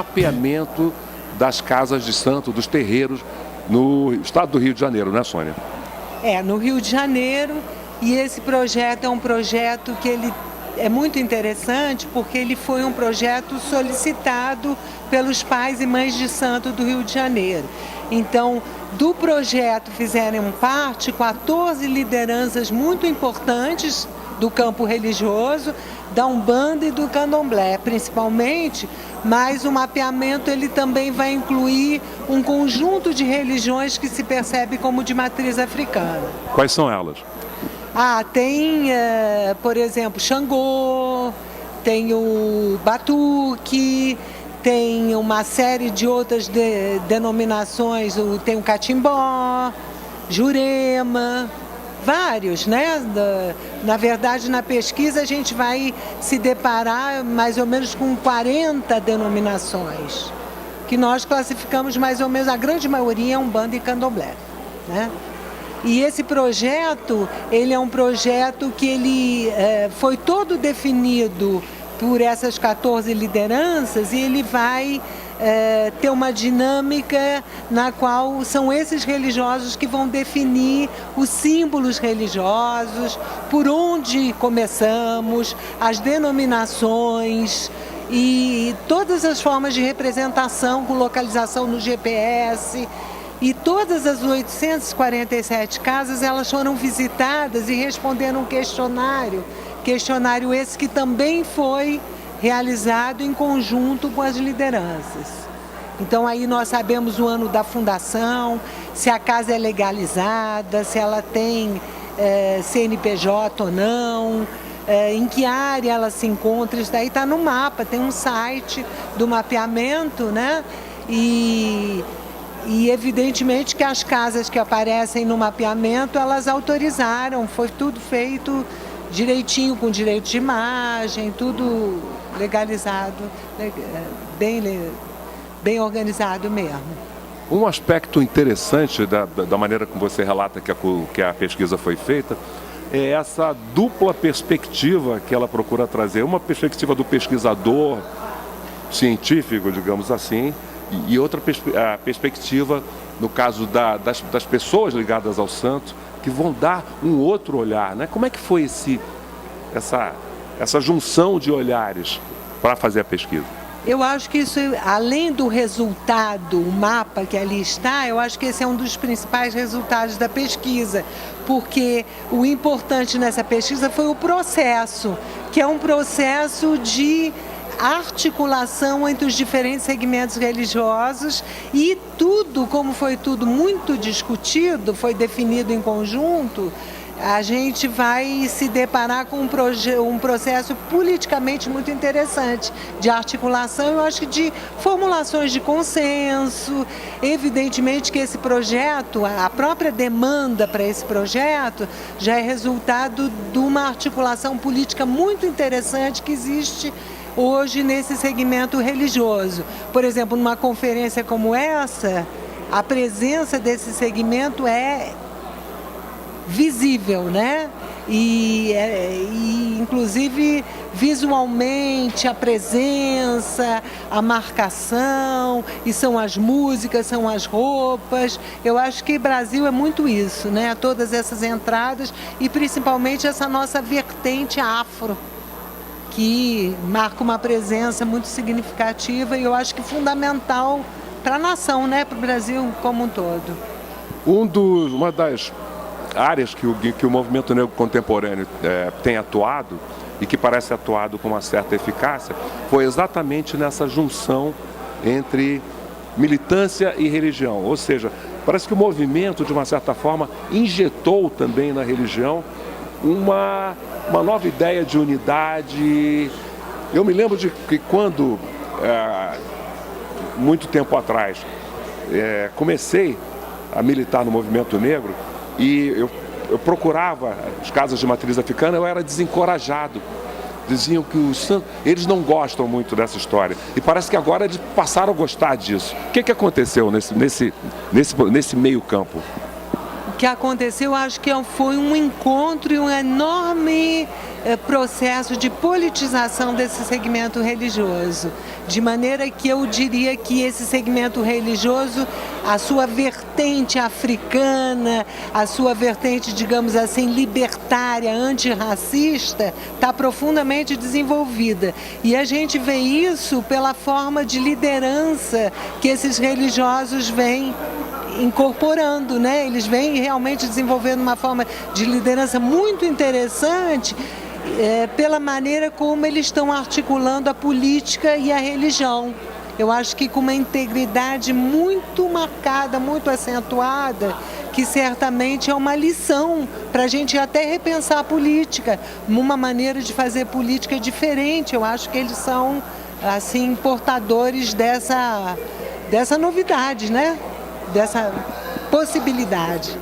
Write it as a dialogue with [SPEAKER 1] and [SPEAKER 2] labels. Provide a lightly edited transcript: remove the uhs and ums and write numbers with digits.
[SPEAKER 1] mapeamento das casas de santo, dos terreiros, no estado do Rio de Janeiro, né, Sônia?
[SPEAKER 2] No Rio de Janeiro, e esse projeto é um projeto que ele é muito interessante porque ele foi um projeto solicitado pelos pais e mães de santo do Rio de Janeiro. Então, do projeto fizeram parte 14 lideranças muito importantes do campo religioso, da Umbanda e do Candomblé, principalmente, mas o mapeamento ele também vai incluir um conjunto de religiões que se percebe como de matriz africana.
[SPEAKER 1] Quais são elas?
[SPEAKER 2] Tem, por exemplo, Xangô, tem o Batuque, tem uma série de outras denominações, tem o Catimbó, Jurema, vários, né? Na verdade, na pesquisa a gente vai se deparar mais ou menos com 40 denominações, que nós classificamos mais ou menos, a grande maioria é Umbanda e Candomblé, né? E esse projeto, ele é um projeto que ele foi todo definido por essas 14 lideranças e ele vai ter uma dinâmica na qual são esses religiosos que vão definir os símbolos religiosos, por onde começamos, as denominações e todas as formas de representação com localização no GPS. E todas as 847 casas, elas foram visitadas e responderam um questionário esse que também foi realizado em conjunto com as lideranças. Então aí nós sabemos o ano da fundação, se a casa é legalizada, se ela tem CNPJ ou não, em que área ela se encontra, isso daí está no mapa, tem um site do mapeamento, né? E evidentemente que as casas que aparecem no mapeamento, elas autorizaram, foi tudo feito direitinho, com direito de imagem, tudo legalizado, bem organizado mesmo.
[SPEAKER 1] Um aspecto interessante da maneira como você relata que a pesquisa foi feita é essa dupla perspectiva que ela procura trazer. Uma perspectiva do pesquisador científico, digamos assim, e outra perspectiva, no caso das pessoas ligadas ao santo, que vão dar um outro olhar, né? Como é que foi essa junção de olhares para fazer a pesquisa?
[SPEAKER 2] Eu acho que isso, além do resultado, o mapa que ali está, eu acho que esse é um dos principais resultados da pesquisa, porque o importante nessa pesquisa foi o processo, que é um processo de articulação entre os diferentes segmentos religiosos e tudo, como foi tudo muito discutido, foi definido em conjunto, a gente vai se deparar com um processo politicamente muito interessante de articulação, eu acho que de formulações de consenso. Evidentemente que esse projeto, a própria demanda para esse projeto já é resultado de uma articulação política muito interessante que existe hoje nesse segmento religioso. Por exemplo, numa conferência como essa, a presença desse segmento é visível, né? E inclusive visualmente a presença, a marcação, e são as músicas, são as roupas. Eu acho que Brasil é muito isso, né? Todas essas entradas e principalmente essa nossa vertente afro, que marca uma presença muito significativa e eu acho que fundamental para a nação, né? Para o Brasil como um todo.
[SPEAKER 1] Uma das áreas que o movimento negro contemporâneo tem atuado e que parece atuado com uma certa eficácia foi exatamente nessa junção entre militância e religião. Ou seja, parece que o movimento, de uma certa forma, injetou também na religião uma nova ideia de unidade. Eu me lembro de que quando, muito tempo atrás, comecei a militar no movimento negro e eu procurava as casas de matriz africana, eu era desencorajado. Diziam que os santos, eles não gostam muito dessa história. E parece que agora eles passaram a gostar disso. O que aconteceu nesse meio campo?
[SPEAKER 2] O que aconteceu, acho que foi um encontro e uma enorme processo de politização desse segmento religioso, de maneira que eu diria que esse segmento religioso, a sua vertente africana, a sua vertente, digamos assim, libertária, antirracista, está profundamente desenvolvida. E a gente vê isso pela forma de liderança que esses religiosos vêm incorporando, né? Eles vêm realmente desenvolvendo uma forma de liderança muito interessante, pela maneira como eles estão articulando a política e a religião. Eu acho que com uma integridade muito marcada, muito acentuada, que certamente é uma lição para a gente até repensar a política, uma maneira de fazer política diferente. Eu acho que eles são, assim, portadores dessa novidade, né? Dessa possibilidade.